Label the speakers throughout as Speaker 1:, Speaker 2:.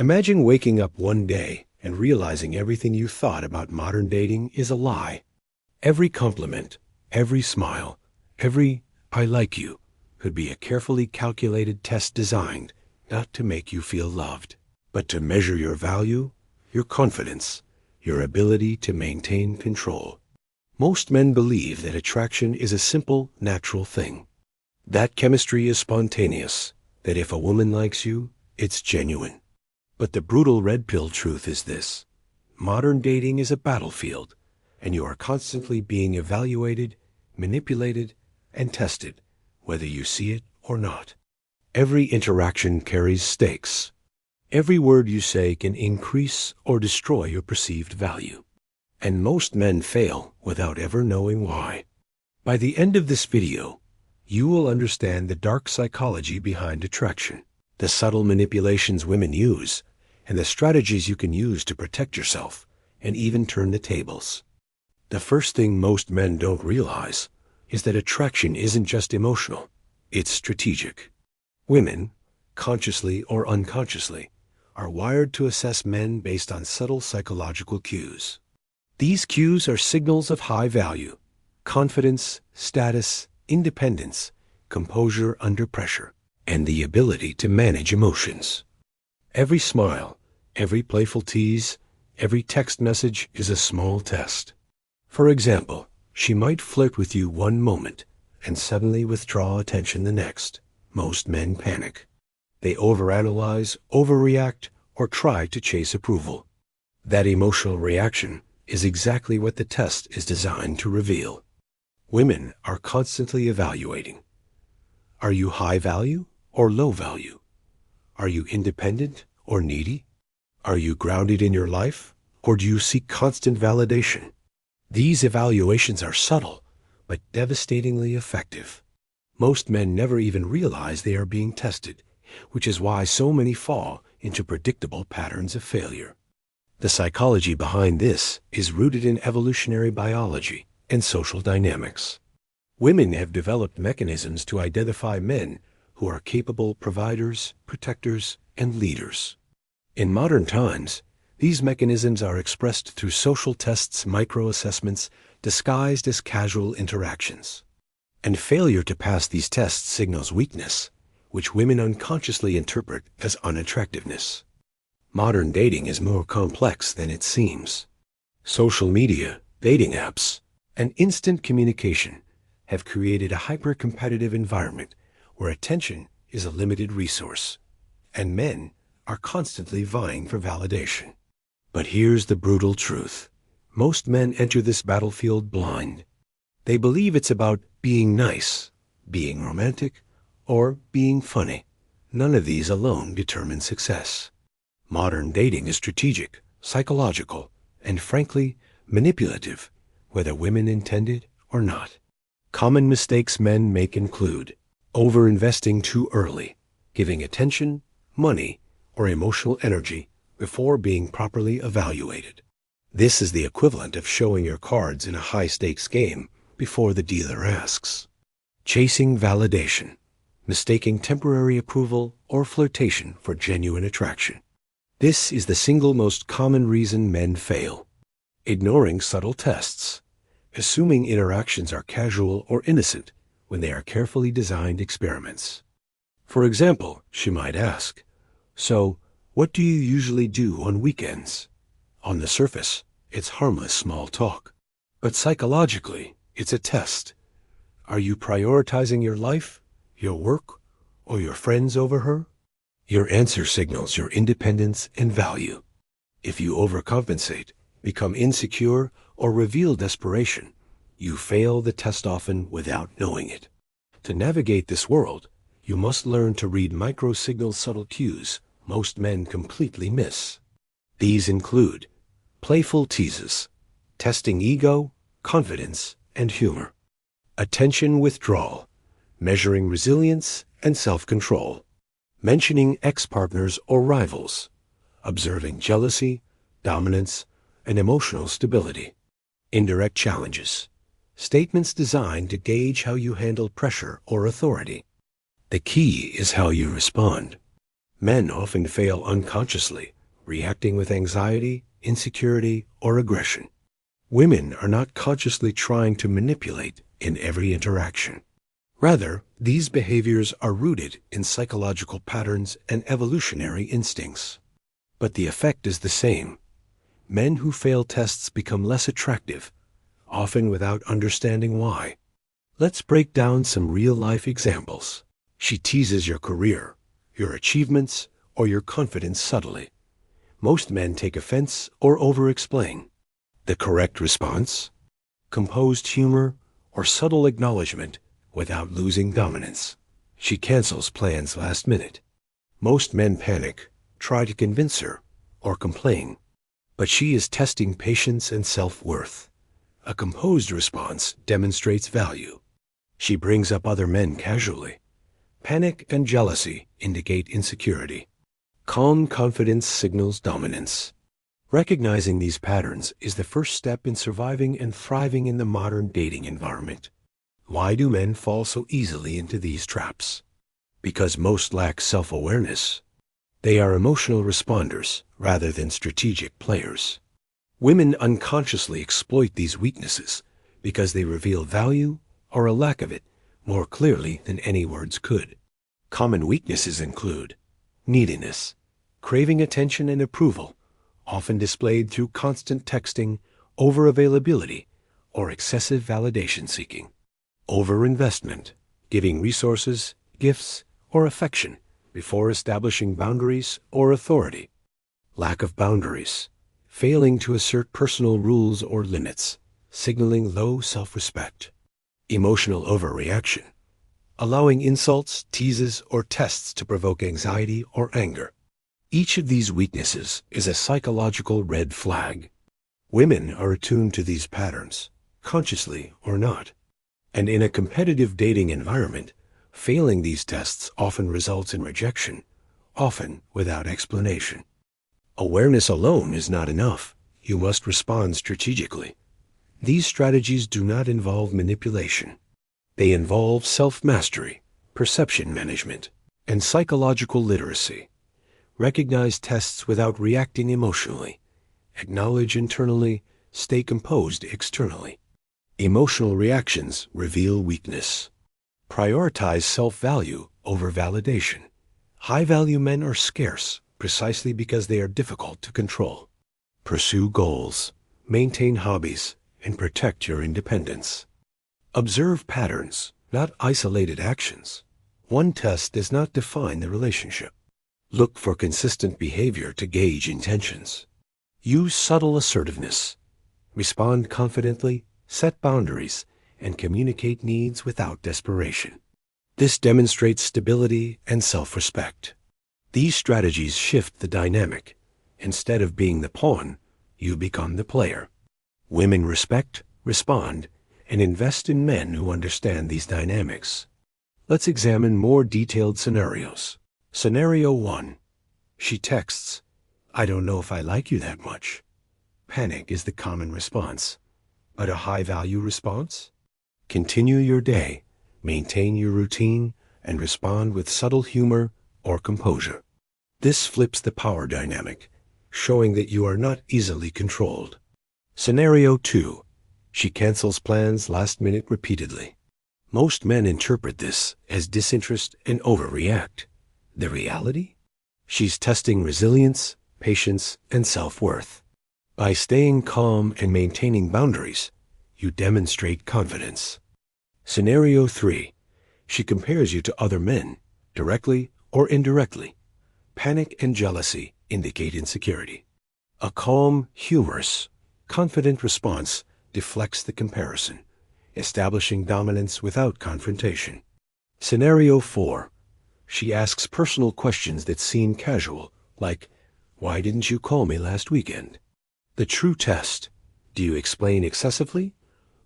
Speaker 1: Imagine waking up one day and realizing everything you thought about modern dating is a lie. Every compliment, every smile, every "I like you" could be a carefully calculated test designed not to make you feel loved, but to measure your value, your confidence, your ability to maintain control. Most men believe that attraction is a simple, natural thing. That chemistry is spontaneous, that if a woman likes you, it's genuine. But the brutal red pill truth is this: modern dating is a battlefield, and you are constantly being evaluated, manipulated, and tested, whether you see it or not. Every interaction carries stakes. Every word you say can increase or destroy your perceived value. And most men fail without ever knowing why. By the end of this video, you will understand the dark psychology behind attraction, the subtle manipulations women use, and the strategies you can use to protect yourself and even turn the tables. The first thing most men don't realize is that attraction isn't just emotional, it's strategic. Women, consciously or unconsciously, are wired to assess men based on subtle psychological cues. These cues are signals of high value: confidence, status, independence, composure under pressure, and the ability to manage emotions. Every smile, every playful tease, every text message is a small test. For example, she might flirt with you one moment and suddenly withdraw attention the next. Most men panic. They overanalyze, overreact, or try to chase approval. That emotional reaction is exactly what the test is designed to reveal. Women are constantly evaluating. Are you high value or low value? Are you independent or needy? Are you grounded in your life, or do you seek constant validation? These evaluations are subtle, but devastatingly effective. Most men never even realize they are being tested, which is why so many fall into predictable patterns of failure. The psychology behind this is rooted in evolutionary biology and social dynamics. Women have developed mechanisms to identify men who are capable providers, protectors, and leaders. In modern times, these mechanisms are expressed through social tests, micro-assessments, disguised as casual interactions. And failure to pass these tests signals weakness, which women unconsciously interpret as unattractiveness. Modern dating is more complex than it seems. Social media, dating apps, and instant communication have created a hyper-competitive environment where attention is a limited resource, and men are constantly vying for validation. But here's the brutal truth. Most men enter this battlefield blind. They believe it's about being nice, being romantic, or being funny. None of these alone determine success. Modern dating is strategic, psychological, and frankly, manipulative, whether women intended or not. Common mistakes men make include over-investing too early, giving attention, money, or emotional energy before being properly evaluated. This is the equivalent of showing your cards in a high-stakes game before the dealer asks. Chasing validation, mistaking temporary approval or flirtation for genuine attraction. This is the single most common reason men fail. Ignoring subtle tests, assuming interactions are casual or innocent when they are carefully designed experiments. For example, she might ask, "So, what do you usually do on weekends?" On the surface, it's harmless small talk. But psychologically, it's a test. Are you prioritizing your life, your work, or your friends over her? Your answer signals your independence and value. If you overcompensate, become insecure, or reveal desperation, you fail the test often without knowing it. To navigate this world, you must learn to read micro-signal subtle cues most men completely miss. These include playful teases, testing ego, confidence, and humor; attention withdrawal, measuring resilience and self-control; mentioning ex-partners or rivals; observing jealousy, dominance, and emotional stability; indirect challenges, statements designed to gauge how you handle pressure or authority. The key is how you respond. Men often fail unconsciously, reacting with anxiety, insecurity, or aggression. Women are not consciously trying to manipulate in every interaction. Rather, these behaviors are rooted in psychological patterns and evolutionary instincts. But the effect is the same. Men who fail tests become less attractive, often without understanding why. Let's break down some real-life examples. She teases your career, your achievements, or your confidence subtly. Most men take offense or over-explain. The correct response? Composed humor or subtle acknowledgement without losing dominance. She cancels plans last minute. Most men panic, try to convince her, or complain. But she is testing patience and self-worth. A composed response demonstrates value. She brings up other men casually. Panic and jealousy indicate insecurity. Calm confidence signals dominance. Recognizing these patterns is the first step in surviving and thriving in the modern dating environment. Why do men fall so easily into these traps? Because most lack self-awareness. They are emotional responders rather than strategic players. Women unconsciously exploit these weaknesses because they reveal value or a lack of it more clearly than any words could. Common weaknesses include neediness, craving attention and approval, often displayed through constant texting, over-availability, or excessive validation seeking. Over-investment, giving resources, gifts, or affection before establishing boundaries or authority. Lack of boundaries, failing to assert personal rules or limits, signaling low self-respect. Emotional overreaction, allowing insults, teases, or tests to provoke anxiety or anger. Each of these weaknesses is a psychological red flag. Women are attuned to these patterns, consciously or not. And in a competitive dating environment, failing these tests often results in rejection, often without explanation. Awareness alone is not enough. You must respond strategically. These strategies do not involve manipulation. They involve self-mastery, perception management, and psychological literacy. Recognize tests without reacting emotionally. Acknowledge internally, stay composed externally. Emotional reactions reveal weakness. Prioritize self-value over validation. High-value men are scarce precisely because they are difficult to control. Pursue goals, maintain hobbies, and protect your independence. Observe patterns, not isolated actions. One test does not define the relationship. Look for consistent behavior to gauge intentions. Use subtle assertiveness. Respond confidently, set boundaries, and communicate needs without desperation. This demonstrates stability and self-respect. These strategies shift the dynamic. Instead of being the pawn, you become the player. Women respect, respond, and invest in men who understand these dynamics. Let's examine more detailed scenarios. Scenario 1. She texts, "I don't know if I like you that much." Panic is the common response. But a high-value response? Continue your day, maintain your routine, and respond with subtle humor or composure. This flips the power dynamic, showing that you are not easily controlled. Scenario 2. She cancels plans last minute repeatedly. Most men interpret this as disinterest and overreact. The reality? She's testing resilience, patience, and self-worth. By staying calm and maintaining boundaries, you demonstrate confidence. Scenario 3. She compares you to other men, directly or indirectly. Panic and jealousy indicate insecurity. A calm, humorous, confident response deflects the comparison, establishing dominance without confrontation. Scenario 4. She asks personal questions that seem casual, like, "Why didn't you call me last weekend?" The true test: do you explain excessively,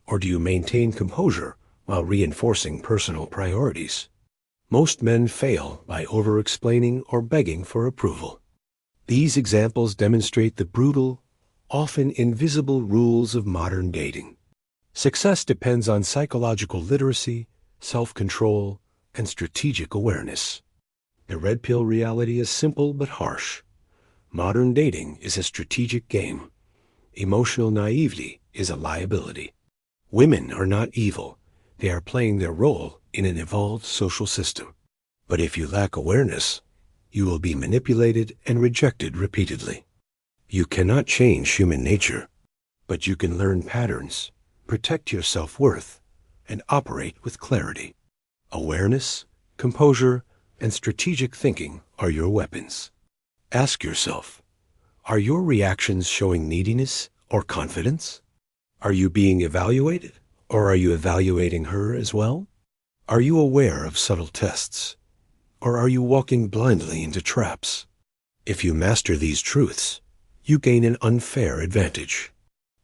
Speaker 1: or do you maintain composure while reinforcing personal priorities? Most men fail by over-explaining or begging for approval. These examples demonstrate the brutal, often invisible rules of modern dating. Success depends on psychological literacy, self-control, and strategic awareness. The red pill reality is simple but harsh. Modern dating is a strategic game. Emotional naivety is a liability. Women are not evil. They are playing their role in an evolved social system. But if you lack awareness, you will be manipulated and rejected repeatedly. You cannot change human nature, but you can learn patterns, protect your self-worth, and operate with clarity. Awareness, composure, and strategic thinking are your weapons. Ask yourself, are your reactions showing neediness or confidence? Are you being evaluated, or are you evaluating her as well? Are you aware of subtle tests, or are you walking blindly into traps? If you master these truths, you gain an unfair advantage.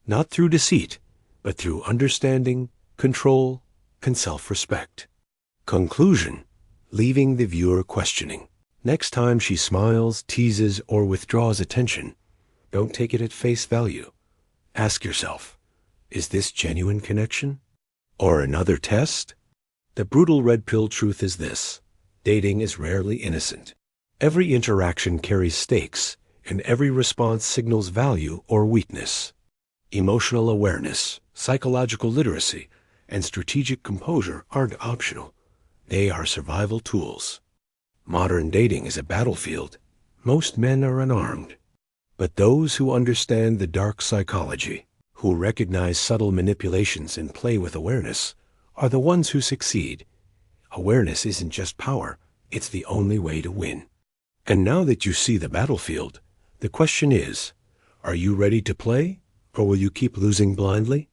Speaker 1: Not through deceit, but through understanding, control, and self-respect. Conclusion, leaving the viewer questioning. Next time she smiles, teases, or withdraws attention, don't take it at face value. Ask yourself, is this genuine connection? Or another test? The brutal red pill truth is this: dating is rarely innocent. Every interaction carries stakes, and every response signals value or weakness. Emotional awareness, psychological literacy, and strategic composure aren't optional. They are survival tools. Modern dating is a battlefield. Most men are unarmed. But those who understand the dark psychology, who recognize subtle manipulations and play with awareness, are the ones who succeed. Awareness isn't just power, it's the only way to win. And now that you see the battlefield, the question is, are you ready to play, or will you keep losing blindly?